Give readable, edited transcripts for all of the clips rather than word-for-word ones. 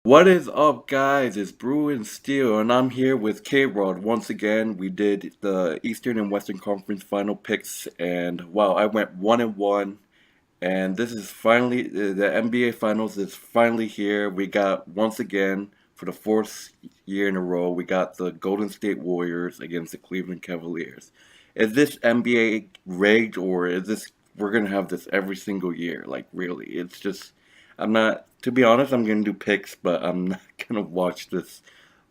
What is up, guys? It's Brew and Steel, and I'm here with KRod. Once again, we did the Eastern and Western Conference final picks, and wow, I went 1-1. And this is finally the NBA Finals is finally here. We got once again for the fourth year in a row, we got the Golden State Warriors against the Cleveland Cavaliers. Is this NBA rigged, or is this we're gonna have this every single year? Like really, it's just I'm not. To be honest, I'm gonna do picks, but I'm not gonna watch this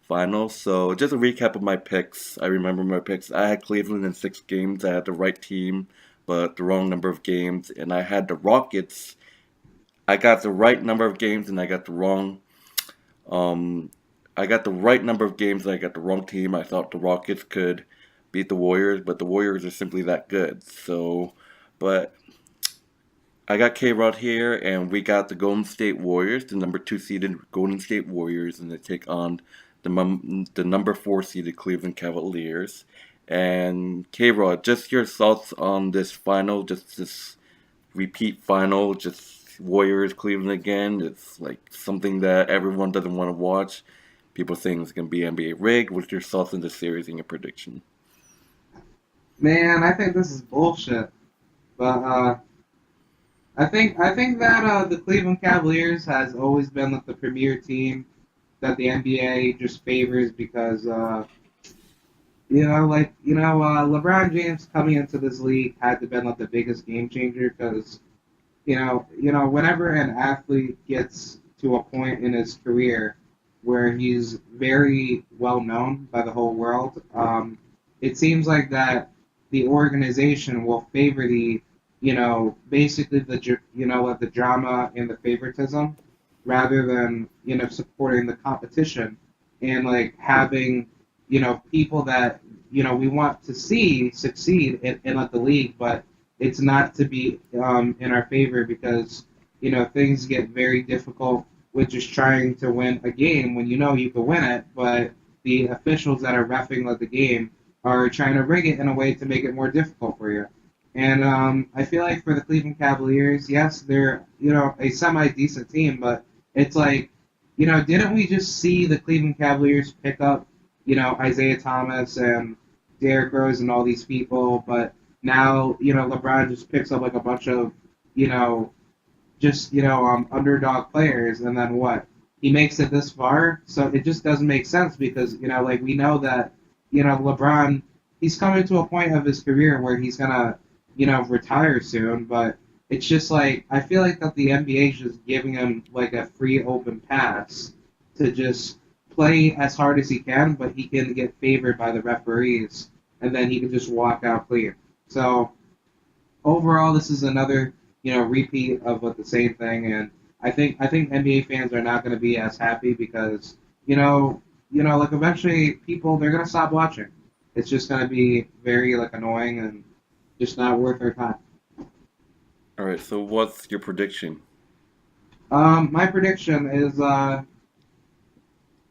final. So just a recap of my picks. I remember my picks. I had Cleveland in 6 games. I had the right team, but the wrong number of games. And I had the Rockets. I got the right number of games, and I got the wrong. Um, I got the right number of games, and I got the wrong team. I thought the Rockets could beat the Warriors, but the Warriors are simply that good. So, but I got KRod here, and we got the Golden State Warriors, the number 2 seeded Golden State Warriors, and they take on the number 4 seeded Cleveland Cavaliers. And KRod, just your thoughts on this final, just this repeat final, just Warriors Cleveland again. It's like something that everyone doesn't want to watch. People saying it's going to be NBA rigged. What's your thoughts on this series and your prediction? Man, I think this is bullshit. But I think that the Cleveland Cavaliers has always been like the premier team that the NBA just favors because LeBron James coming into this league had to been like the biggest game changer because whenever an athlete gets to a point in his career where he's very well known by the whole world, it seems like that the organization will favor basically like the drama and the favoritism rather than, supporting the competition and like having, people that, we want to see succeed in like the league, but it's not to be in our favor because things get very difficult with just trying to win a game when you know you can win it, but the officials that are refing like the game are trying to rig it in a way to make it more difficult for you. And I feel like for the Cleveland Cavaliers, yes, they're a semi decent team, but it's like didn't we just see the Cleveland Cavaliers pick up Isaiah Thomas and Derrick Rose and all these people, but now LeBron just picks up like a bunch of you know just underdog players, and then what? He makes it this far, so it just doesn't make sense because like we know that LeBron, he's coming to a point of his career where he's gonna retire soon, but it's just like I feel like that the NBA is just giving him like a free open pass to just play as hard as he can, but he can get favored by the referees, and then he can just walk out clean. So overall, this is another repeat of what the same thing, and I think NBA fans are not going to be as happy because like eventually people they're going to stop watching. It's just going to be very like annoying and just not worth their time. All right, so what's your prediction? My prediction is I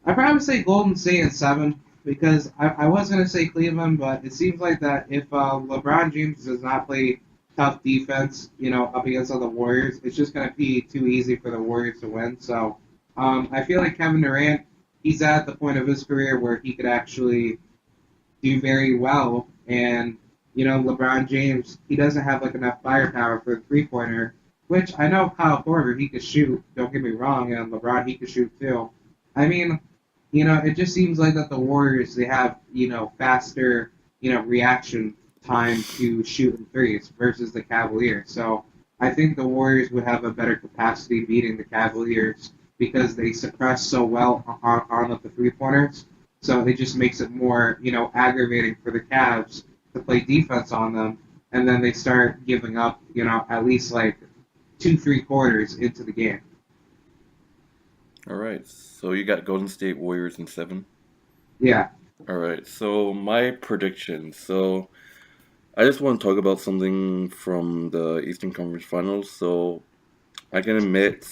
probably say Golden State in seven because I was gonna say Cleveland, but it seems like that if LeBron James does not play tough defense, up against all the Warriors, it's just gonna be too easy for the Warriors to win. So I feel like Kevin Durant, he's at the point of his career where he could actually do very well, and LeBron James, he doesn't have like enough firepower for a 3 pointer, which I know Kyle Korver he could shoot. Don't get me wrong, and LeBron he could shoot too. I mean, it just seems like that the Warriors they have faster reaction time to shooting threes versus the Cavaliers. So I think the Warriors would have a better capacity beating the Cavaliers because they suppress so well on the 3 pointers. So it just makes it more aggravating for the Cavs to play defense on them, and then they start giving up at least like 2 3 quarters into the game. All right, so you got Golden State Warriors in 7. Yeah. All right, so my prediction. So I just want to talk about something from the Eastern Conference Finals. So I can admit,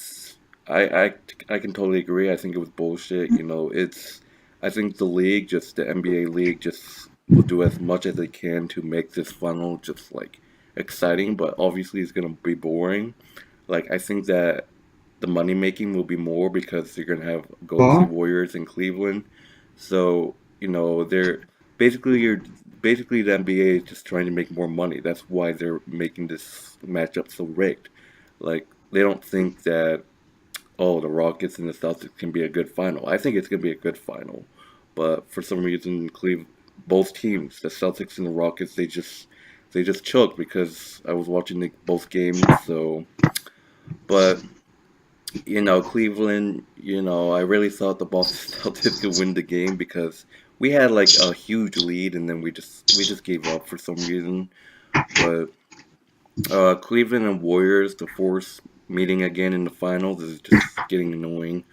I can totally agree. I think it was bullshit. I think the league, just the NBA league, just will do as much as they can to make this final just like exciting, but obviously it's gonna be boring. Like I think that the money making will be more because you're gonna have Golden State Well, Warriors in Cleveland. So, they're you're basically the NBA is just trying to make more money. That's why they're making this matchup so rigged. Like they don't think that, oh, the Rockets and the Celtics can be a good final. I think it's gonna be a good final, but for some reason, both teams, the Celtics and the Rockets, they just choked because I was watching both games. So, but Cleveland, I really thought the Boston Celtics could win the game because we had like a huge lead and then we just gave up for some reason. But Cleveland and Warriors, the force meeting again in the finals is just getting annoying.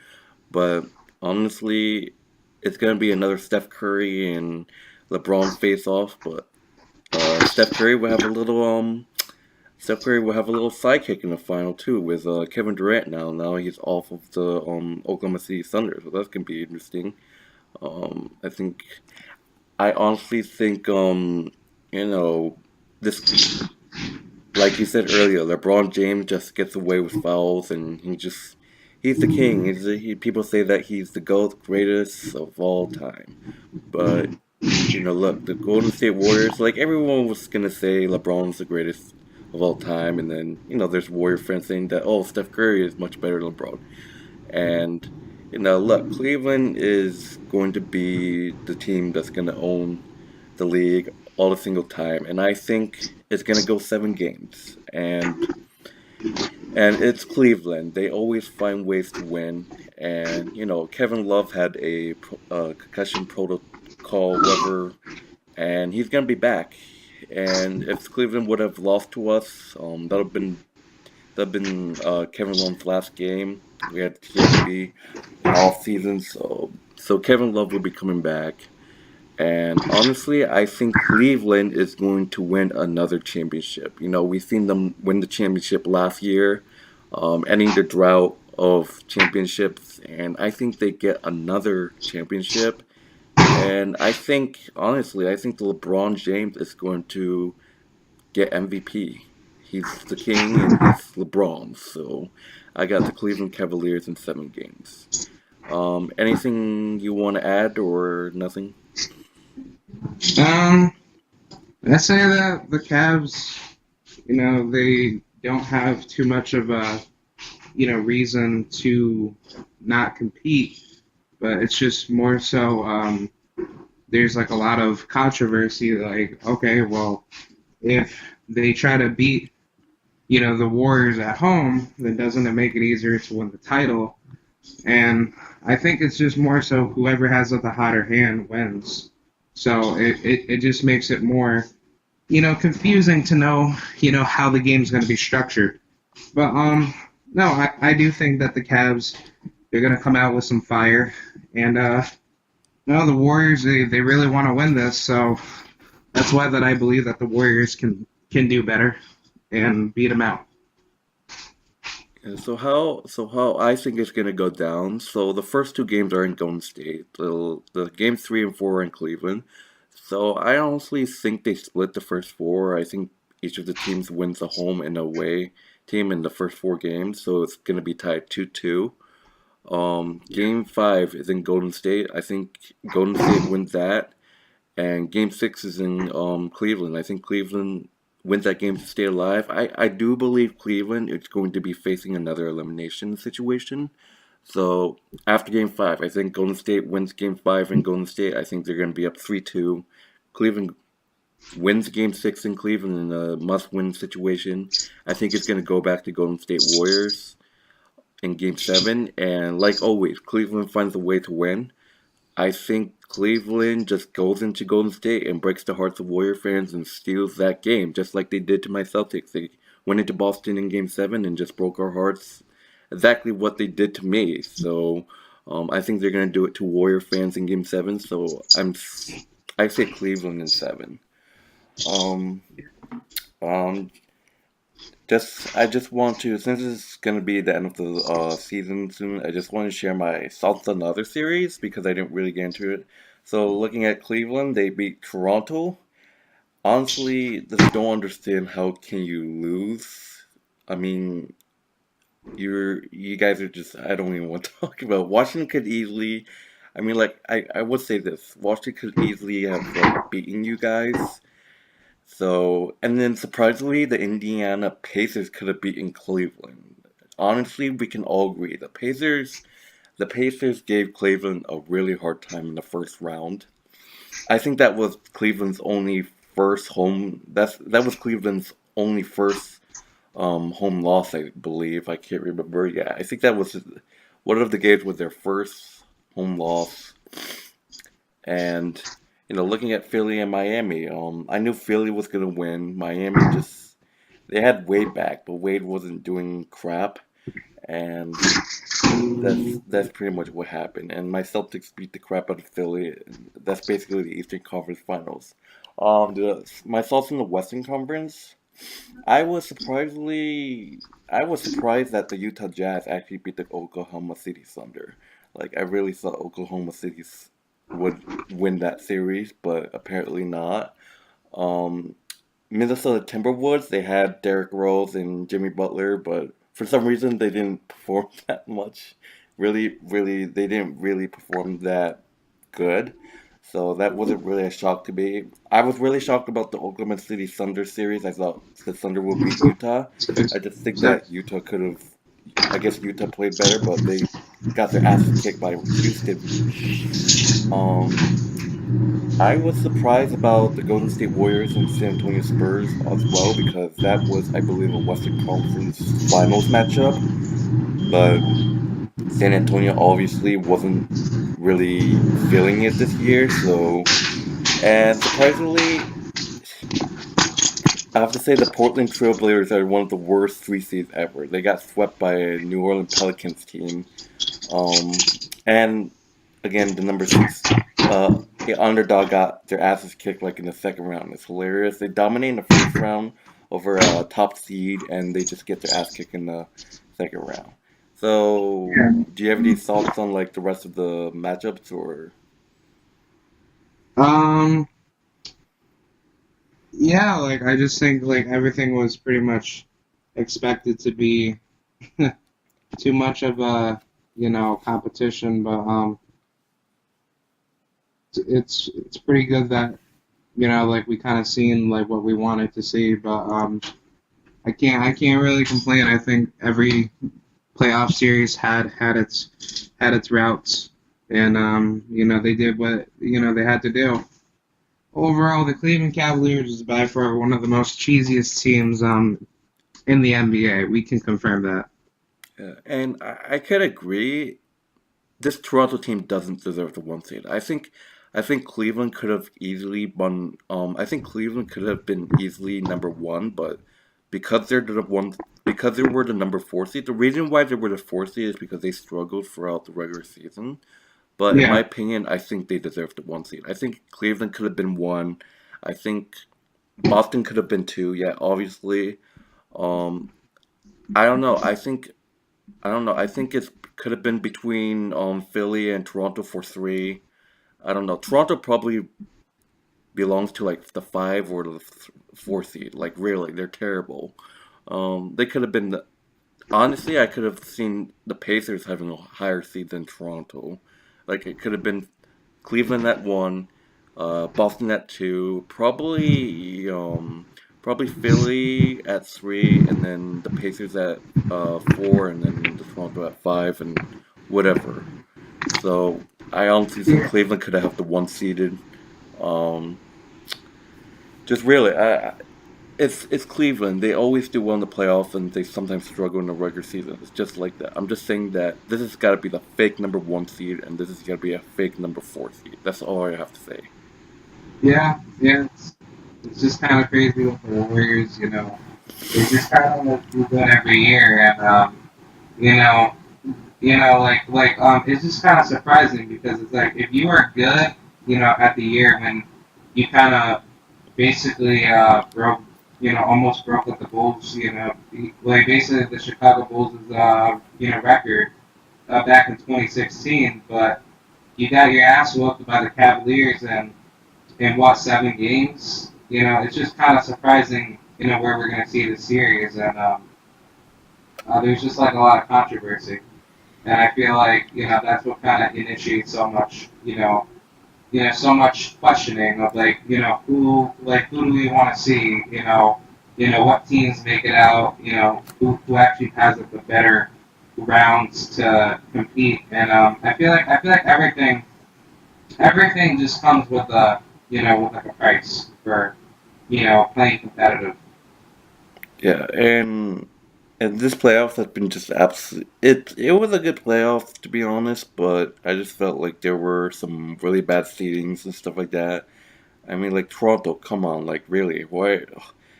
But honestly, it's gonna be another Steph Curry and LeBron face off. But Steph Curry will have a little sidekick in the final too with Kevin Durant now. Now he's off of the Oklahoma City Thunder, so that's gonna be interesting. I think I honestly think you know this, like you said earlier, LeBron James just gets away with fouls and he's the king. People say that he's the GOAT, greatest of all time. But look, the Golden State Warriors, like everyone was gonna say LeBron's the greatest of all time, and then there's Warrior fans saying that, oh, Steph Curry is much better than LeBron. And look, Cleveland is going to be the team that's gonna own the league all the single time, and I think it's gonna go 7 games. And it's Cleveland. They always find ways to win. And Kevin Love had a concussion protocol, whatever, and he's gonna be back. And if Cleveland would have lost to us, that'd been Kevin Love's last game. He had to be an off season, so Kevin Love will be coming back. And honestly, I think Cleveland is going to win another championship. We've seen them win the championship last year, ending the drought of championships, and I think they get another championship. And honestly, I think LeBron James is going to get MVP. He's the king and he's LeBron. So I got the Cleveland Cavaliers in 7 games. Anything you want to add or nothing? um, let's say that the Cavs, they don't have too much of a, reason to not compete, but it's just more so, there's like a lot of controversy, like, okay, well, if they try to beat, the Warriors at home, then doesn't it make it easier to win the title? And I think it's just more so whoever has the hotter hand wins. So it just makes it more, confusing to know, how the game's going to be structured. But no, I do think that the Cavs they're going to come out with some fire, and no, the Warriors they really want to win this, so that's why that I believe that the Warriors can do better and beat them out. And so how I think it's gonna go down. So the first 2 games are in Golden State. The game 3 and 4 are in Cleveland. So I honestly think they split the first four. I think each of the teams wins a home and away team in the first 4 games. So it's gonna be tied 2-2. Game 5 is in Golden State. I think Golden State wins that. And game 6 is in Cleveland. I think Cleveland wins that game to stay alive. I do believe Cleveland is going to be facing another elimination situation. So after game 5, I think Golden State wins game 5 in Golden State. I think they're going to be up 3-2. Cleveland wins game 6 in Cleveland in a must win situation. I think it's going to go back to Golden State Warriors in game 7. And like always, Cleveland finds a way to win. I think Cleveland just goes into Golden State and breaks the hearts of Warrior fans and steals that game, just like they did to my Celtics. They went into Boston in Game 7 and just broke our hearts. Exactly what they did to me. So I think they're gonna do it to Warrior fans in Game 7. So I say Cleveland in 7. Um, um, I just want to, since it's gonna be the end of the season soon, I just want to share my thoughts on the other series because I didn't really get into it. So looking at Cleveland, they beat Toronto. Honestly, just don't understand how can you lose. I mean, you guys are just I don't even want to talk about. Washington could easily, I mean, like I would say this: Washington could easily have like beaten you guys. So, and then surprisingly, the Indiana Pacers could have beaten Cleveland. Honestly, we can all agree the Pacers gave Cleveland a really hard time in the first round. I think that was Cleveland's only first home. That was Cleveland's only first home loss, I believe. I can't remember. Yeah, I think that was one of the games was their first home loss. And looking at Philly and Miami, I knew Philly was gonna win. Miami just they had Wade back, but Wade wasn't doing crap, and that's pretty much what happened. And my Celtics beat the crap out of Philly. And that's basically the Eastern Conference Finals. My thoughts on the Western Conference. I was surprisingly, I was surprised that the Utah Jazz actually beat the Oklahoma City Thunder. Like I really thought Oklahoma City would win that series, but apparently not. Um, Minnesota Timberwolves, they had Derrick Rose and Jimmy Butler, but for some reason they didn't perform that much. Really, they didn't really perform that good. So that wasn't really a shock to me. I was really shocked about the Oklahoma City Thunder series. I thought the Thunder would beat Utah. I just think that Utah could have, I guess Utah played better, but they got their asses kicked by Houston. Um, I was surprised about the Golden State Warriors and San Antonio Spurs as well because that was, I believe, a Western Conference Finals matchup. But San Antonio obviously wasn't really feeling it this year, so and surprisingly, I have to say the Portland Trailblazers are one of the worst three seeds ever. They got swept by a New Orleans Pelicans team. And again, the number six the underdog got their asses kicked like in the second round. It's hilarious. They dominate in the first round over a top seed, and they just get their ass kicked in the second round. So, Yeah. do you have any thoughts on like the rest of the matchups, or Um, yeah, like I just think like everything was pretty much expected to be too much of a, competition, but it's pretty good that, like we kind of seen like what we wanted to see, but I can't really complain. I think every playoff series had its routes, and they did what they had to do. Overall, the Cleveland Cavaliers is by far one of the most cheesiest teams in the NBA. We can confirm that. and I could agree. This Toronto team doesn't deserve the one seed. I think Cleveland could have easily won. I think Cleveland could have been easily number one, but because they're the one, because they were the number four seed. The reason why they were the four seed is because they struggled throughout the regular season. But in my Yeah, opinion, I think they deserve the one seed. I think Cleveland could have been one. I think Boston could have been two. Yeah, obviously. Um, I don't know. I don't know. I think it could have been between Philly and Toronto for three. I don't know. Toronto probably belongs to like the five or the four seed. Like really, they're terrible. They could have been. Honestly, I could have seen the Pacers having a higher seed than Toronto. Like it could have been Cleveland at one, Boston at two, probably Philly at three, and then the Pacers at four, and then the Toronto at five, and whatever. So I honestly think yeah, Cleveland could have the one seeded. Um, just really, it's Cleveland. They always do well in the playoffs, and they sometimes struggle in the regular season. It's just like that. I'm just saying that this has got to be the fake number one seed, and this has got to be a fake number four seed. That's all I have to say. yeah. It's just kind of crazy with the Warriors. They just kind of like do that every year, and you know, it's just kind of surprising because it's like if you are good, at the year when you kind of basically broke, almost broke with the Bulls, like basically the Chicago Bulls' record back in 2016, but you got your ass whooped by the Cavaliers and in what 7 games? It's just kind of surprising, where we're going to see the series, and there's just like a lot of controversy, and I feel like that's what kind of initiates so much so much questioning of like who do we want to see what teams make it out who actually has like, the better rounds to compete and I feel like everything just comes with a with like a price for playing competitive. Yeah, and this playoff has been just absolute. It was a good playoff to be honest, but I just felt like there were some really bad seedings and stuff like that. I mean, like Toronto, come on, like really? Why?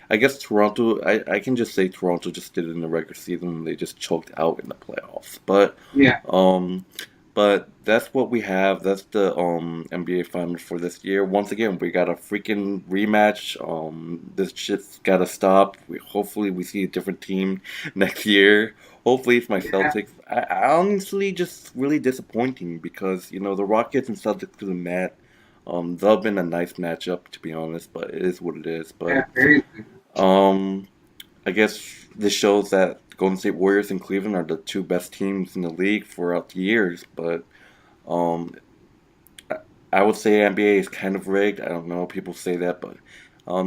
I guess Toronto. I can just say Toronto just did it in the regular season. They just choked out in the playoffs. Yeah, Um, but that's what we have. That's the NBA Finals for this year. Once again, we got a freaking rematch. This shit's gotta stop. Hopefully we see a different team next year. Hopefully it's my yeah, Celtics. I honestly just really disappointing because the Rockets and Celtics to the mat. That have been a nice matchup to be honest, but it is what it is. yeah, But crazy. um, I guess this shows that Golden State Warriors and Cleveland are the two best teams in the league throughout the years. But um, I I would say NBA is kind of rigged. I don't know, people say that, but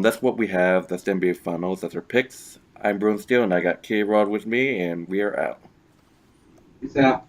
that's what we have. That's the NBA Finals. That's our picks. I'm Bruin Steele, and I got KRod with me, and we are out. Peace out.